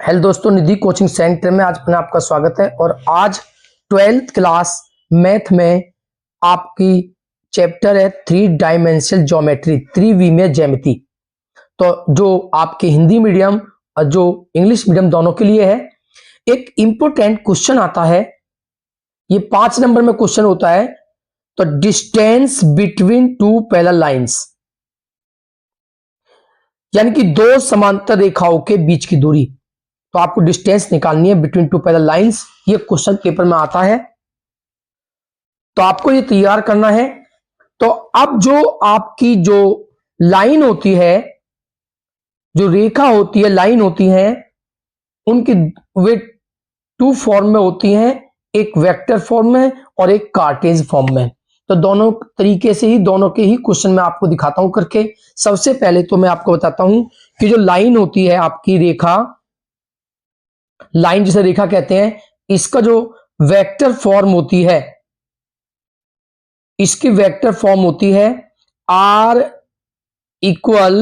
Hello दोस्तों, निधि coaching centre में आज अपना आपका स्वागत है। और आज 12th क्लास मैथ में आपकी चैप्टर है 3 डायमेंशनल ज्योमेट्री, त्रिविमीय ज्यामिति। तो जो आपके हिंदी मीडियम और जो इंग्लिश मीडियम दोनों के लिए है, एक इंपॉर्टेंट क्वेश्चन आता है। ये 5 नंबर में क्वेश्चन होता है। तो distance between two parallel lines, यानी कि दो समांतर रेखाओं के बीच की दूरी। तो आपको डिस्टेंस निकालनी है बिटवीन टू पैरेलल लाइंस। ये क्वेश्चन पेपर में आता है, तो आपको ये तैयार करना है। तो अब जो आपकी जो लाइन होती है, जो रेखा होती है, लाइन होती है, उनकी वे 2 फॉर्म में होती हैं, एक वेक्टर फॉर्म में और एक कार्टेज फॉर्म में। तो दोनों तरीके से ही दोनों के ही क्वेश्चन मैं आपको दिखाता हूं करके। सबसे पहले तो मैं आपको बताता हूं कि जो लाइन होती है आपकी रेखा, लाइन जिसे रेखा कहते हैं, इसका जो वेक्टर फॉर्म होती है, इसकी वेक्टर फॉर्म होती है R equal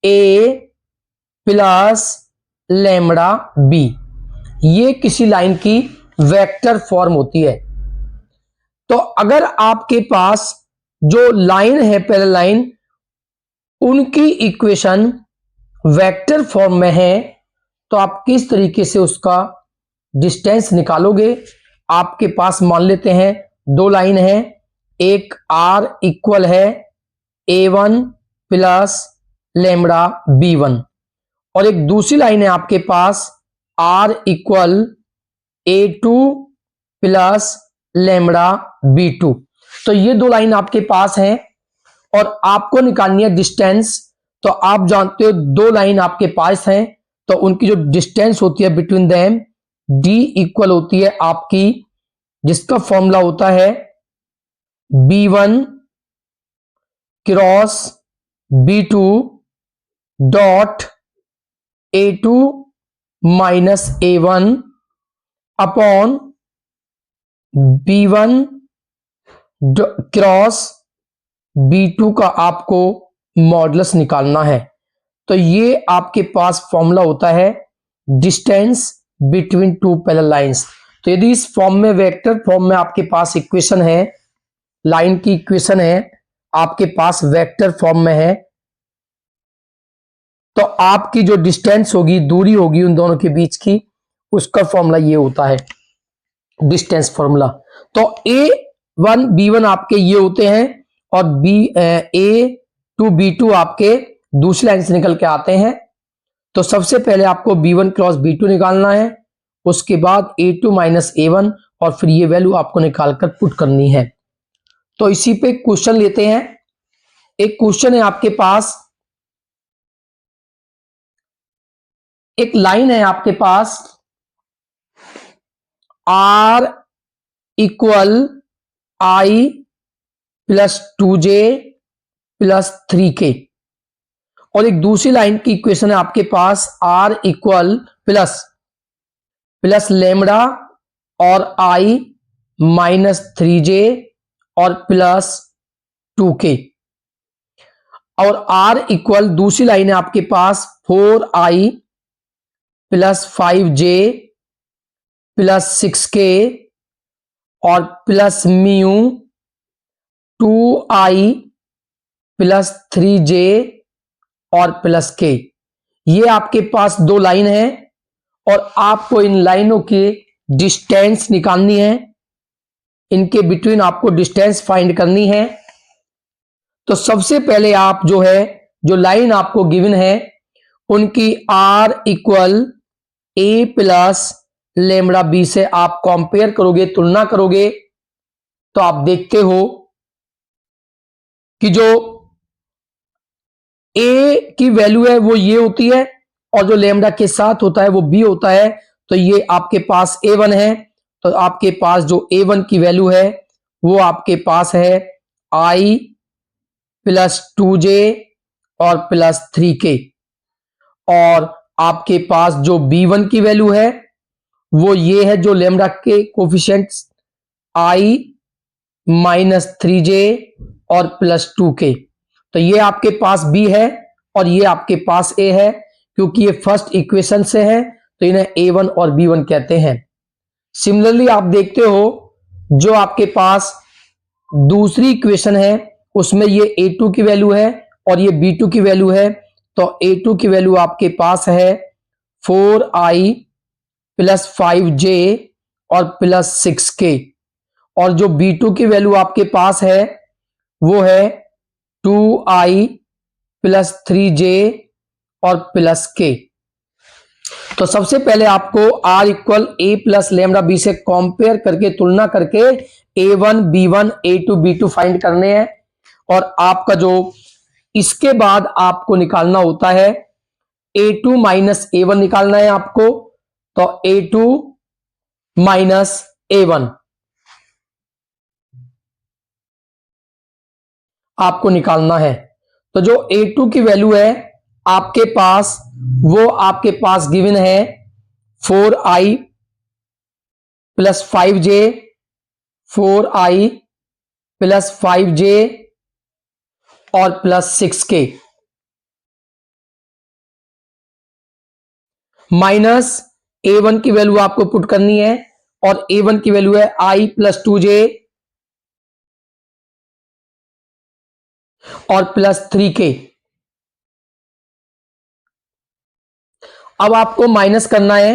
A plus lambda B। ये किसी लाइन की वेक्टर फॉर्म होती है। तो अगर आपके पास जो लाइन है, पैरेलल लाइन, उनकी इक्वेशन वेक्टर फॉर्म में है, तो आप किस तरीके से उसका डिस्टेंस निकालोगे। आपके पास मान लेते हैं 2 लाइन है, एक R इक्वल है A1 प्लस लैम्बडा B1 और एक दूसरी लाइन है आपके पास R equal A2 plus lambda B2। तो ये 2 लाइन आपके पास हैं और आपको निकालनी है डिस्टेंस। तो आप जानते हो 2 लाइन आपके पास हैं, तो उनकी जो डिस्टेंस होती है बिटवीन देम, D इक्वल होती है आपकी, जिसका फॉर्मूला होता है B1 cross B2 dot A2 minus A1 upon B1 cross B2 का आपको मॉडुलस निकालना है। तो ये आपके पास फॉर्मूला होता है distance between two parallel lines. तो यदि इस फॉर्म में, वेक्टर फॉर्म में आपके पास इक्वेशन है, लाइन की इक्वेशन है आपके पास वेक्टर फॉर्म में है, तो आपकी जो डिस्टेंस होगी, दूरी होगी उन दोनों के बीच की, उसका फॉर्मूला ये होता है डिस्टेंस फॉर्मूला। तो A1 B1 आपके ये होते हैं और A2 B2 आपके दूसरी लाइन से निकल के आते हैं। तो सबसे पहले आपको B1 क्रॉस B2 निकालना है, उसके बाद A2 माइनस A1 और फिर ये वैल्यू आपको निकालकर पुट करनी है। तो इसी पे क्वेश्चन लेते हैं। एक क्वेश्चन है आपके पास, एक लाइन है आपके पास R equal I plus 2J plus 3K और एक दूसरी लाइन की इक्वेशन है आपके पास R इक्वल प्लस लैम्बडा और I माइनस 3J और प्लस 2K और R इक्वल दूसरी लाइन है आपके पास 4I plus 5J plus 6K और plus mu 2I plus 3J और प्लस K। ये आपके पास 2 लाइन है और आपको इन लाइनों की डिस्टेंस निकालनी है, इनके बिटवीन आपको डिस्टेंस फाइंड करनी है। तो सबसे पहले आप जो है, जो लाइन आपको गिवन है, उनकी R equal A plus lambda B से आप कंपेयर करोगे, तुलना करोगे, तो आप देखते हो कि जो A की वैल्यू है वो ये होती है और जो लैम्बडा के साथ होता है वो B होता है। तो ये आपके पास A1 है, तो आपके पास जो A1 की वैल्यू है वो आपके पास है I प्लस 2J और प्लस 3K और आपके पास जो B1 की वैल्यू है वो ये है, जो लैम्बडा के कोफिशिएंट्स I माइनस 3J और प्लस 2K। तो ये आपके पास B है और ये आपके पास A है, क्योंकि ये फर्स्ट इक्वेशन से है तो इन्हें A1 और B1 कहते हैं। सिमिलरली आप देखते हो जो आपके पास दूसरी इक्वेशन है उसमें ये A2 की वैल्यू है और ये B2 की वैल्यू है। तो A2 की वैल्यू आपके पास है 4i प्लस 5j और प्लस 6k, और जो B2 की वैल्यू आपके पास है वो है 2i प्लस 3j और प्लस k। तो सबसे पहले आपको R इक्वल ए प्लस लेमडा बी से कंपेयर करके तुलना करके A1 B1 A2 B2 find करने हैं। और आपका जो इसके बाद आपको निकालना होता है A2 माइनस A1 निकालना है आपको। तो A2 माइनस A1 आपको निकालना है। तो जो A2 की वैल्यू है आपके पास वो आपके पास गिवन है 4i plus 5j, 4i plus 5j और प्लस 6k, माइनस A1 की वैल्यू आपको पुट करनी है और A1 की वैल्यू है i प्लस 2j और प्लस 3k। अब आपको माइनस करना है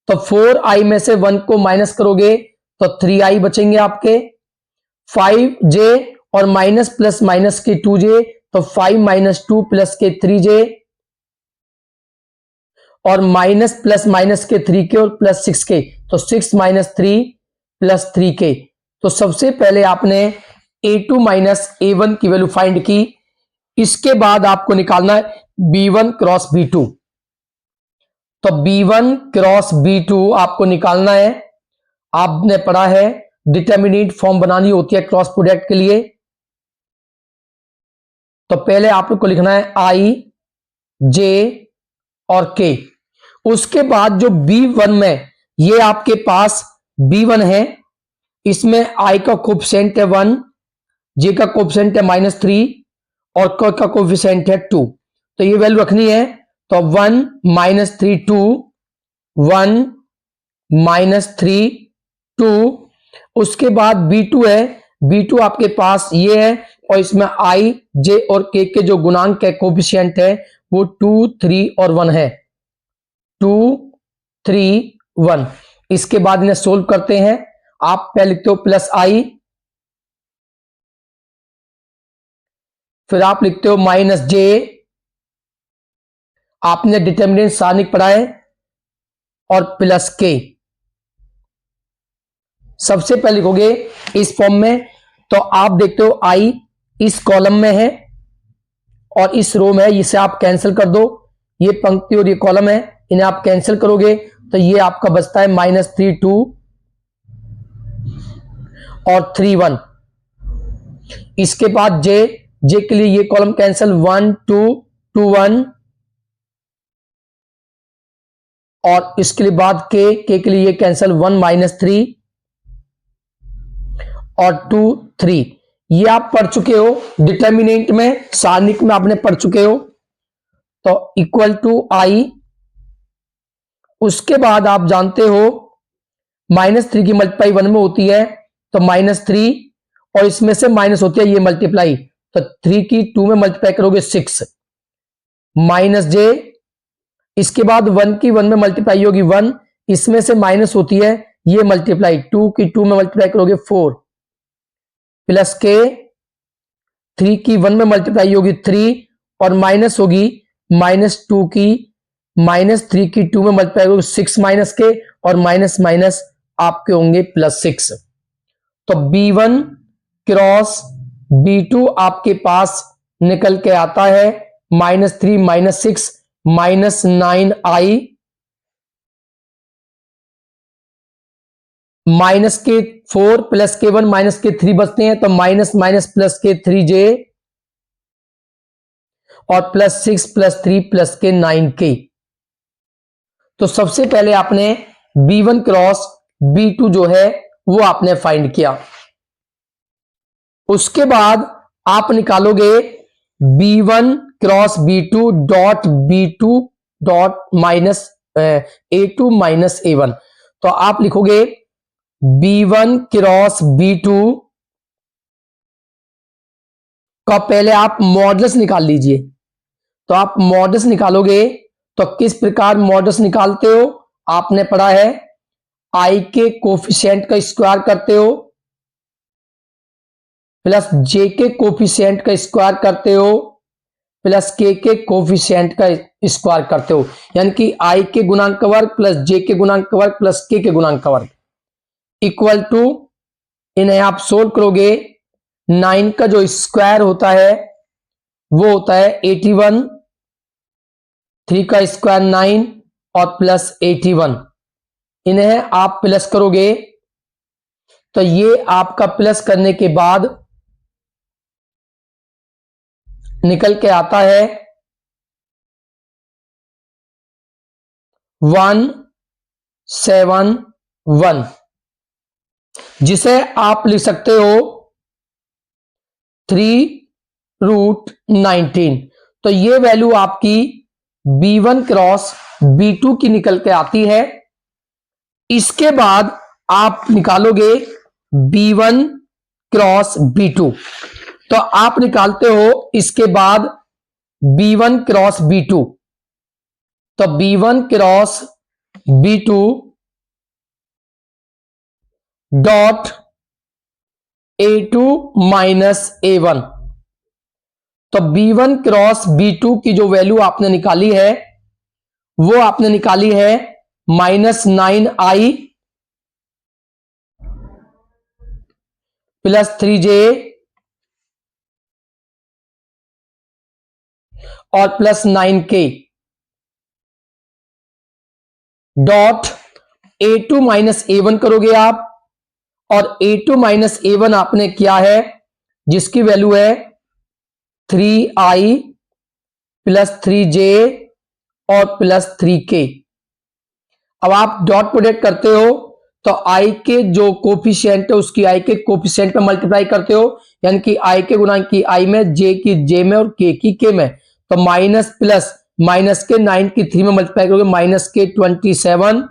तो 4i में से 1 को माइनस करोगे तो 3i बचेंगे आपके, 5j और माइनस प्लस माइनस के 2j, तो 5 माइनस 2 प्लस के 3j और माइनस प्लस माइनस के 3k और प्लस 6k, तो 6 माइनस 3 प्लस 3k। तो सबसे पहले आपने A2 माइनस A1 की वैल्यू फाइंड की। इसके बाद आपको निकालना है B1 क्रॉस B2। तो B1 क्रॉस B2 आपको निकालना है। आपने पढ़ा है डिटरमिनेंट फॉर्म बनानी होती है क्रॉस प्रोडक्ट के लिए। तो पहले आपको लिखना है I J और K। उसके बाद जो B1 में ये आपके पास B1 है, इसमें I का कोफिशिएंट है 1, J का कोफिशिएंट है -3 और K का कोफिशिएंट है 2। तो ये वैल्यू रखनी है। तो 1 -3 2, 1 -3 2। उसके बाद B2 है, B2 आपके पास ये है और इसमें I J और K के जो गुणांक है कोफिशिएंट है वो 2 3 और 1 है, 2 3 1। इसके बाद इन्हें सोल्व करते हैं। आप पहले लिखते हो प्लस I, फिर आप लिखते हो माइनस J। आपने डिटरमिनेंट सारणिक पढ़ा है, और प्लस K। सबसे पहले लिखोगे इस फॉर्म में। तो आप देखते हो I इस कॉलम में है और इस रो में है, इसे आप कैंसिल कर दो। ये पंक्ति और ये कॉलम है, इन्हें आप कैंसिल करोगे तो ये आपका बचता है -3 2 और 3 1। इसके बाद J के लिए ये कॉलम कैंसिल, 1 2 2 1। और इसके लिए बाद K के लिए ये कैंसिल, 1 -3 और 2 3। ये आप पढ़ चुके हो डिटरमिनेंट में, सारणिक में आपने पढ़ चुके हो। तो इक्वल टू I। उसके बाद आप जानते हो -3 की मल्टीप्लाई 1 में होती है, तो -3 और इसमें से माइनस होती है ये मल्टीप्लाई, तो 3 की 2 में मल्टीप्लाई करोगे 6 -j। इसके बाद 1 की 1 में मल्टीप्लाई होगी 1, इसमें से माइनस होती है ये मल्टीप्लाई, 2 की 2 में मल्टीप्लाई करोगे 4 प्लस K, 3 की 1 में मल्टीप्लाई होगी 3 और माइनस होगी -2 की, -3 की 2 में मल्टीप्लाई होगी 6 माइनस K और माइनस माइनस आपके होंगे +6। तो B1 क्रॉस B2 आपके पास निकल के आता है -3 -6 -9i -4 प्लस K1 -K3 बचते हैं, तो माइनस माइनस प्लस K3j और +6 +3 प्लस K9k। तो सबसे पहले आपने B1 क्रॉस B2 जो है वो आपने फाइंड किया। उसके बाद आप निकालोगे B1 cross B2 dot B2 dot minus A2 minus A1। तो आप लिखोगे B1 क्रॉस B2 का पहले आप मॉडल्स निकाल लीजिए। तो आप मॉडल्स निकालोगे तो किस प्रकार मॉडल्स निकालते हो, आपने पढ़ा है आई के कोफिशिएंट का स्क्वायर करते हो प्लस जे के कोफिशिएंट का स्क्वायर करते हो प्लस के कोफिशिएंट का स्क्वायर करते हो, यानी कि आई के गुणांक का वर्ग प्लस जे के गुणांक का वर्ग प्लस के गुणांक का वर्ग इक्वल टू, इन्हें आप सोल्व करोगे 9 का जो स्क्वायर होता है वो होता है 81, 3 का स्क्वायर 9 और प्लस 81, इन्हें आप प्लस करोगे तो ये आपका प्लस करने के बाद निकल के आता है 171, जिसे आप लिख सकते हो 3√19। तो ये वैल्यू आपकी B1 क्रॉस B2 की निकल के आती है। इसके बाद आप निकालोगे B1 क्रॉस B2। तो आप निकालते हो इसके बाद B1 क्रॉस B2। तो B1 cross B2 dot A2 minus A1। तो B1 क्रॉस B2 की जो वैल्यू आपने निकाली है वो आपने निकाली है -9i प्लस 3j और plus 9k dot A2 minus A1 करोगे आप, और A2 माइनस A1 आपने किया है जिसकी वैल्यू है 3i प्लस 3j और प्लस 3k। अब आप डॉट प्रोडक्ट करते हो तो i के जो कोफिशिएंट है उसकी i के कोफिशिएंट पे मल्टीप्लाई करते हो, यानी कि i के गुणा की i में, j की j में और k की k में। तो माइनस प्लस माइनस के 9 की 3 में मल्टीप्लाई करोगे माइनस के 27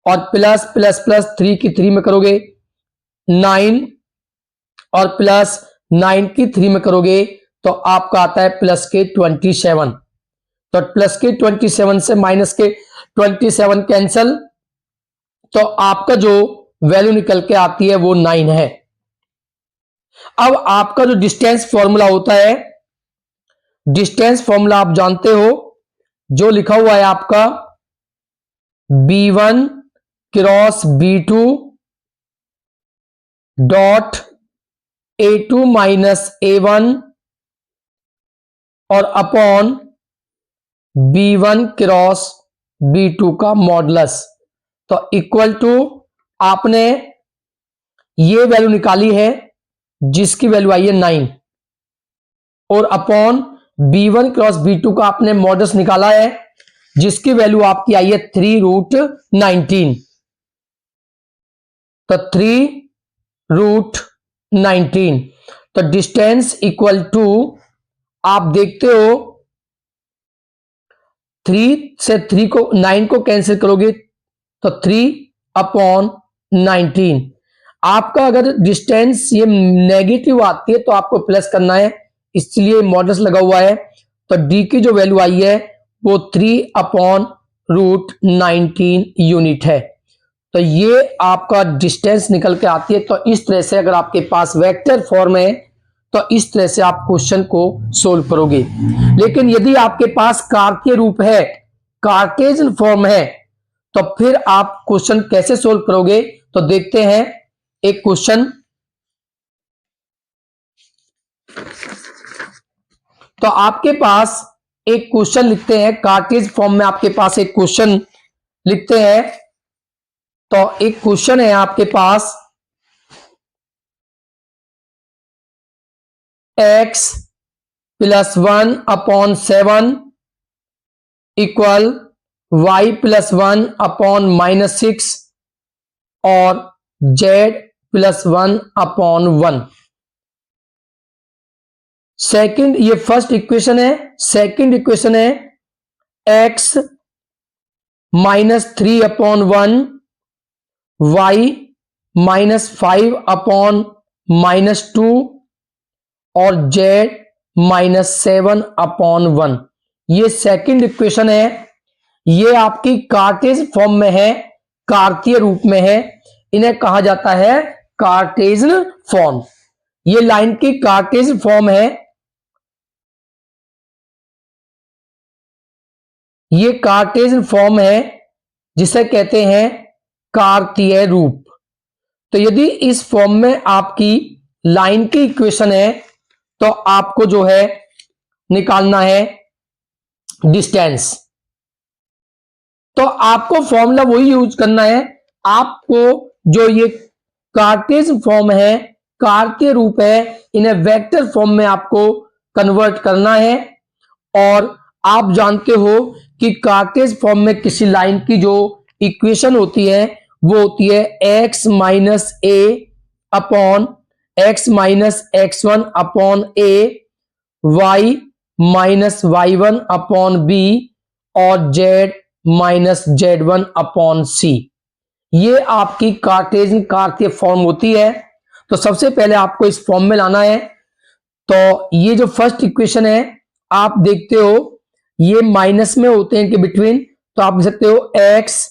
और प्लस प्लस प्लस 3 की 3 में करोगे 9 और प्लस 9 की 3 में करोगे तो आपका आता है प्लस के 27। तो प्लस के 27 से माइनस के 27 कैंसल, तो आपका जो वैल्यू निकल के आती है वो 9 है। अब आपका जो डिस्टेंस फॉर्मूला होता है, डिस्टेंस फॉर्मूला आप जानते हो, जो लिखा हुआ है आपका B1 cross B2 dot A2 minus A1 और अपॉन B1 क्रॉस B2 का मॉडुलस। तो इक्वल टू आपने ये वैल्यू निकाली है जिसकी वैल्यू आई है 9 और अपॉन B1 क्रॉस B2 का आपने मॉडुलस निकाला है जिसकी वैल्यू आपकी आई है 3√19। तो 3√19। तो डिस्टेंस इक्वल टू, आप देखते हो 3 से 3 को 9 को कैंसिल करोगे तो 3/19। आपका अगर डिस्टेंस ये नेगेटिव आती है तो आपको प्लस करना है, इसलिए मॉडल्स लगा हुआ है। तो डी की जो वैल्यू आई है वो 3/√19 यूनिट है। तो ये आपका डिस्टेंस निकल के आती है। तो इस तरह से अगर आपके पास वेक्टर फॉर्म है तो इस तरह से आप क्वेश्चन को सोल्व करोगे। लेकिन यदि आपके पास कार्तीय रूप है, कार्टेशियन फॉर्म है, तो फिर आप क्वेश्चन कैसे सोल्व करोगे, तो देखते हैं एक क्वेश्चन। तो आपके पास एक क्वेश्चन लिखते हैं, कार्टेशियन फॉर्म में आपके पास एक क्वेश्चन लिखते हैं। तो एक क्वेश्चन है आपके पास x plus 1/7 equal y plus 1/-6 और z प्लस 1/1। सेकंड, ये फर्स्ट इक्वेशन है। सेकंड इक्वेशन है x -3/1, y -5/-2 और z -7/1। ये सेकंड इक्वेशन है, ये आपकी कार्टेज फॉर्म में है, कार्तीय रूप में है, इन्हें कहा जाता है कार्टेशियन फॉर्म। ये लाइन की कार्टेशियन फॉर्म है, ये कार्टेशियन फॉर्म है जिसे कहते हैं कार्तीय रूप। तो यदि इस फॉर्म में आपकी लाइन की इक्वेशन है तो आपको जो है निकालना है डिस्टेंस। तो आपको फॉर्मूला वही यूज करना है, आपको जो ये कार्टेशियन फॉर्म है, कार्तीय रूप है, इन्हें वेक्टर फॉर्म में आपको कन्वर्ट करना है। और आप जानते हो कि कार्टेशियन फॉर्म में किसी लाइन की जो इक्वेशन होती है वो होती है x minus a upon x minus x1 upon a, y minus y1 upon b और z minus z1 upon c. ये आपकी कार्टेशियन कार्तीय फॉर्म होती है। तो सबसे पहले आपको इस फॉर्म में लाना है। तो ये जो फर्स्ट इक्वेशन है आप देखते हो ये माइनस में होते हैं कि बिटवीन, तो आप देख सकते हो x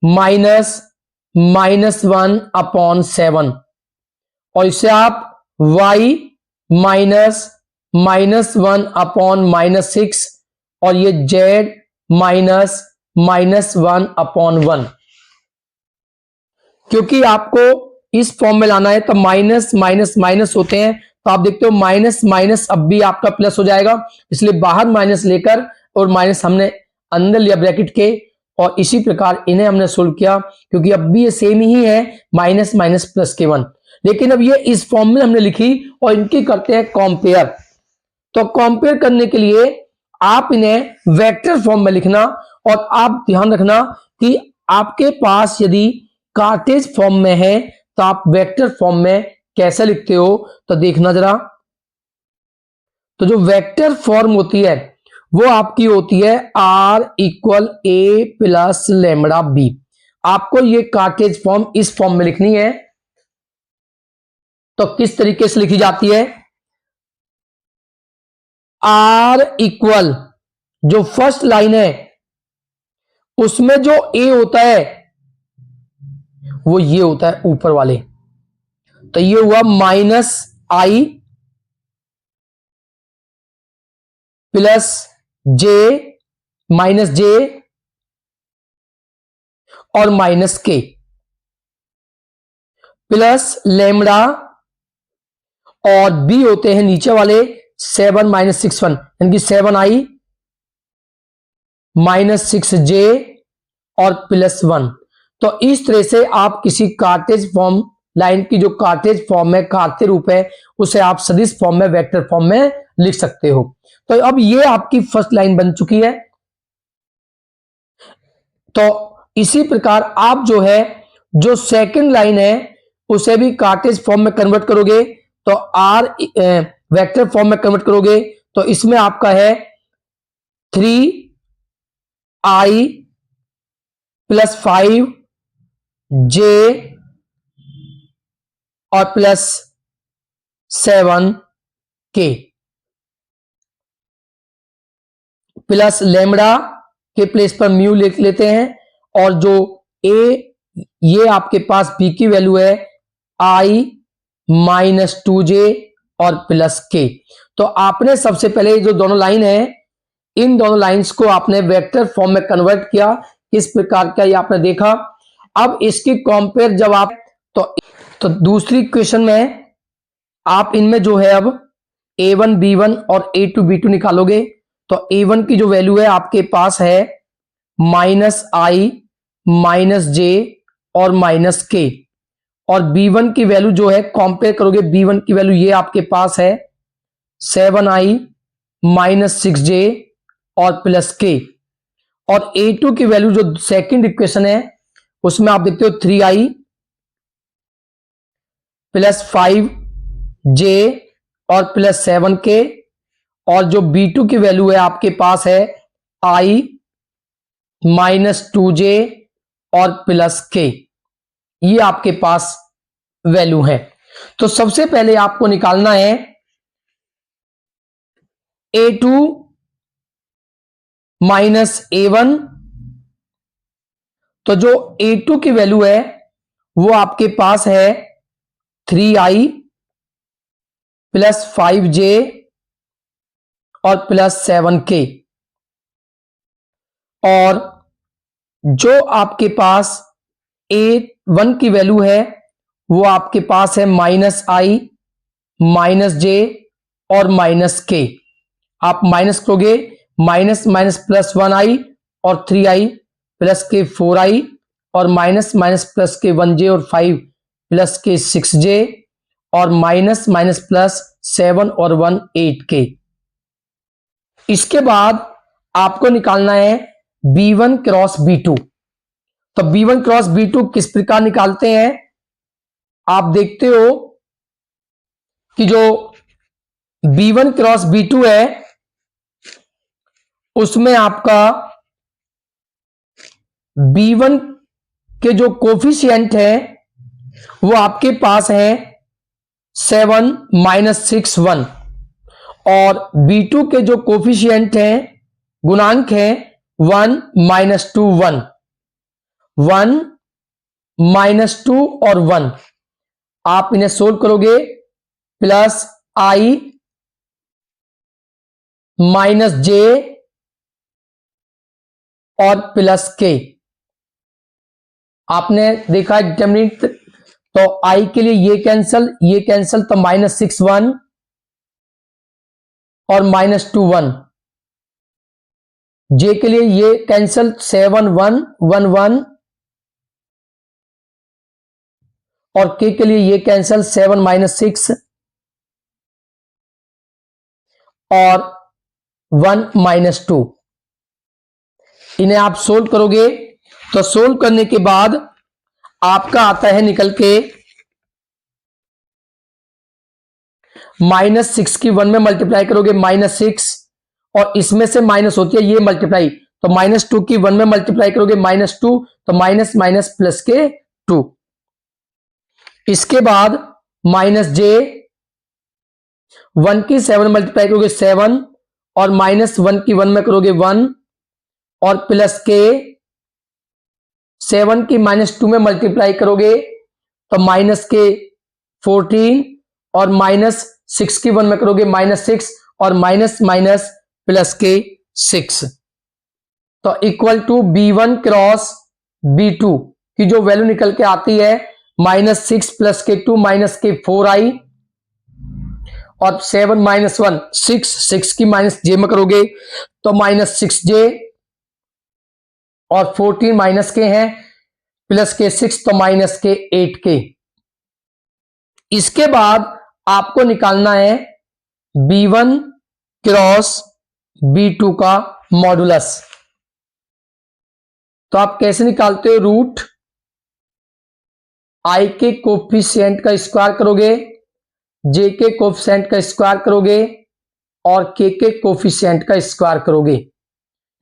-(-1/7) और इसे आप y -(-1/-6) और ये z -(-1/1), क्योंकि आपको इस फॉर्म में लाना है तो माइनस माइनस माइनस होते हैं, तो आप देखते हो माइनस माइनस अब भी आपका प्लस हो जाएगा, इसलिए बाहर माइनस लेकर और माइनस हमने अंदर लिया ब्रैकेट के, और इसी प्रकार इन्हें हमने सोल्व किया क्योंकि अब भी ये सेम ही है माइनस माइनस प्लस के 1। लेकिन अब ये इस फॉर्म में हमने लिखी और इनकी करते हैं कंपेयर। तो कंपेयर करने के लिए आप इन्हें वेक्टर फॉर्म में लिखना, और आप ध्यान रखना कि आपके पास यदि कार्टेज फॉर्म में है तो आप वेक्टर फॉर्म में कैसे लिखते हो, तो देखना जरा। तो जो वेक्टर फॉर्म होती है वो आपकी होती है R = A + λB। आपको ये कार्टेज फॉर्म इस फॉर्म में लिखनी है। तो किस तरीके से लिखी जाती है? R = जो फर्स्ट लाइन है उसमें जो A होता है वो ये होता है ऊपर वाले, तो ये हुआ -i प्लस j -j और -k प्लस लैम्बडा, और b होते हैं नीचे वाले 7 - 6 1, यानी कि 7i -6j और +1। तो इस तरह से आप किसी कार्टेज फॉर्म लाइन की जो कार्टेज फॉर्म है, कार्तीय रूप है, उसे आप सदिश फॉर्म में, वेक्टर फॉर्म में लिख सकते हो। तो अब ये आपकी फर्स्ट लाइन बन चुकी है। तो इसी प्रकार आप जो है जो सेकंड लाइन है उसे भी कार्टेज फॉर्म में कन्वर्ट करोगे, तो आर वेक्टर फॉर्म में कन्वर्ट करोगे, तो इसमें आपका है 3i + 5j और +7k प्लस लैम्बडा के प्लेस पर म्यू लिख लेते हैं, और जो ए ये आपके पास बी की वैल्यू है i -2j और +k। तो आपने सबसे पहले जो दोनों लाइन है इन दोनों लाइंस को आपने वेक्टर फॉर्म में कन्वर्ट किया, किस प्रकार का ये आपने देखा। अब इसकी कंपेयर जब आप तो दूसरी इक्वेशन में आप इनमें जो है अब a1 b1 और a2 b2 निकालोगे, तो a1 की जो वैल्यू है आपके पास है -i -j और -k, और b1 की वैल्यू जो है कंपेयर करोगे, b1 की वैल्यू ये आपके पास है 7i -6j और +k, और a2 की वैल्यू जो सेकंड इक्वेशन है उसमें आप देखते हो 3i + 5j और +7k, और जो b2 की वैल्यू है आपके पास है i -2j और +k, ये आपके पास वैल्यू है। तो सबसे पहले आपको निकालना है a2 -a1। तो जो a2 की वैल्यू है वो आपके पास है 3i + 5j और +7k, और जो आपके पास a1 की वैल्यू है वो आपके पास है -i -j और -k। आप माइनस करोगे, माइनस माइनस +1i और 3i +k 4i और माइनस माइनस +k 1j और 5 +k 6j और माइनस माइनस +7 और 1 8k। इसके बाद आपको निकालना है b1 क्रॉस b2। तो b1 क्रॉस b2 किस प्रकार निकालते हैं, आप देखते हो कि जो b1 क्रॉस b2 है उसमें आपका b1 के जो कोफिशिएंट है वो आपके पास है 7 -6 1, और b2 के जो कोफिशिएंट है गुणांक है 1 -2 1 1 -2 और 1। आप इन्हें सोल्व करोगे, +i -j और +k। आपने देखा डिटरमिनेंट, तो i के लिए ये कैंसल, तो -6 1 और -2 1। j के लिए ये कैंसल, 7 1 1 1, और k के लिए ये कैंसल, 7 -6 और 1 -2। इन्हें आप सोल्व करोगे, तो सोल्व करने के बाद आपका आता है निकल के -6 की 1 में मल्टीप्लाई करोगे -6, और इसमें से माइनस होती है ये मल्टीप्लाई, तो -2 की 1 में मल्टीप्लाई करोगे -2, तो माइनस माइनस प्लस के 2। इसके बाद -j 1 की 7 मल्टीप्लाई करोगे 7, और -1 की 1 में करोगे 1, और +k 7 की -2 में मल्टीप्लाई करोगे तो -k 14, और -6 की 1 में करोगे -6, और माइनस माइनस +k 6। तो equal to b1 cross b2 की जो वैल्यू निकल के आती है -6 + k2 -k 4i, और 7 -1 6, 6 की -j में करोगे तो -6j, और 14 -k है +k 6, तो -k 8k। इसके बाद आपको निकालना है b1 क्रॉस b2 का मॉडुलस। तो आप कैसे निकालते हो, रूट i के कोफिशिएंट का स्क्वायर करोगे, j के कोफिशिएंट का स्क्वायर करोगे, और k के कोफिशिएंट का स्क्वायर करोगे,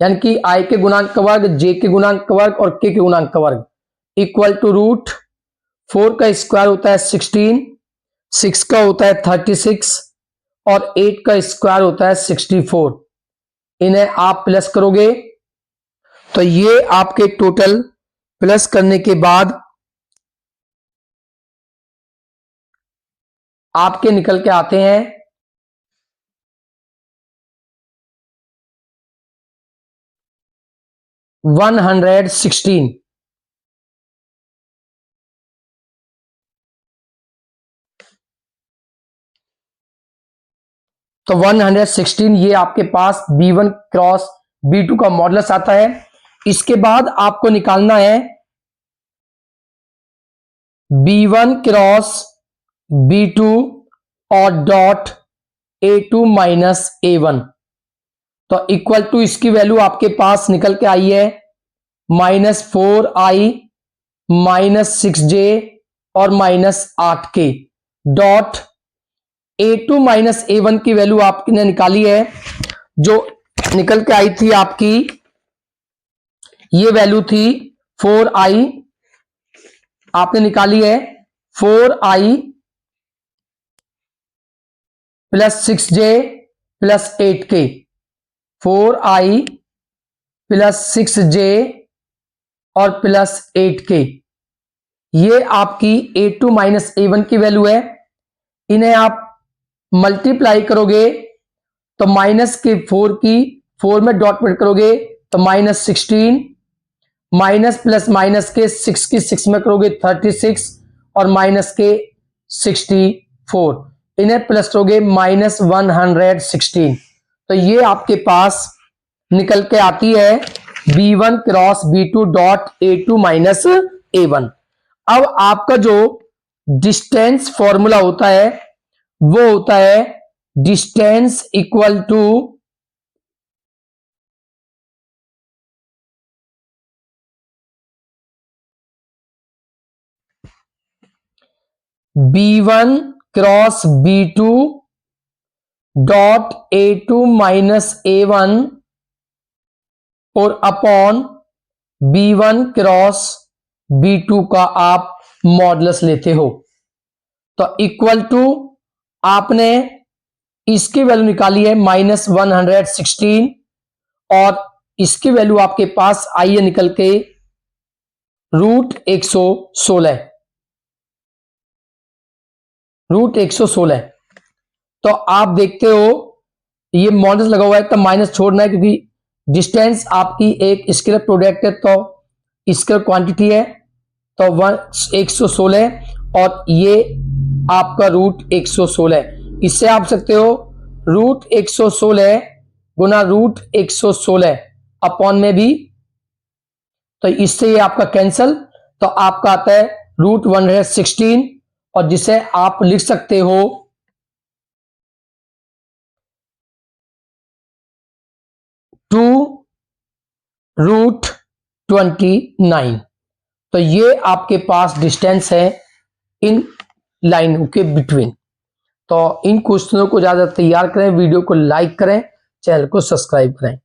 यानी कि i के गुणांक का वर्ग, j के गुणांक का वर्ग और k के गुणांक का वर्ग, इक्वल टू रूट 4 का स्क्वायर होता है 16, 6 का होता है 36, और 8 का स्क्वायर होता है 64। इन्हें आप प्लस करोगे तो ये आपके टोटल प्लस करने के बाद आपके निकल के आते हैं 116। तो 116 ये आपके पास b1 क्रॉस b2 का मॉडुलस आता है। इसके बाद आपको निकालना है b1 क्रॉस b2 और डॉट a2 माइनस a1। तो इक्वल टू इसकी वैल्यू आपके पास निकल के आई है -4i -6j और -8k, dot a2 minus a1 की वैल्यू आपने निकाली है जो निकल के आई थी आपकी ये वैल्यू थी 4i, आपने निकाली है 4i plus 6j plus 8k, 4i plus 6j और प्लस 8k, ये आपकी a2 माइनस a1 की वैल्यू है। इन्हें आप मल्टीप्लाई करोगे तो माइनस के 4 की 4 में डॉट प्रोडक्ट करोगे तो -16, माइनस प्लस माइनस के 6 की 6 में करोगे 36 और माइनस के 64, इन्हें प्लस करोगे -116। तो ये आपके पास निकल के आती है b1 cross b2 dot a2 minus a1। अब आपका जो डिस्टेंस फॉर्मूला होता है वो होता है distance equal to b1 cross b2 dot a2 minus a1 और अपॉन b1 क्रॉस b2 का आप मॉडुलस लेते हो। तो इक्वल टू आपने इसकी वैल्यू निकाली है -116 और इसकी वैल्यू आपके पास आई है निकल के √116, √116। तो आप देखते हो ये मॉडुलस लगा हुआ है तो माइनस छोड़ना है, क्योंकि डिस्टेंस आपकी एक स्केलर प्रोडक्ट है तो स्केलर क्वांटिटी है, तो 116 और ये आपका √116। इससे आप सकते हो √116 गुना √116 अपॉन में भी, तो इससे ये आपका कैंसल, तो आपका आता है √116 और जिसे आप लिख सकते हो 2√29। तो ये आपके पास डिस्टेंस है इन लाइनों के बिटवीन। तो इन क्वेश्चनों को ज्यादा तैयार करें, वीडियो को लाइक करें, चैनल को सब्सक्राइब करें।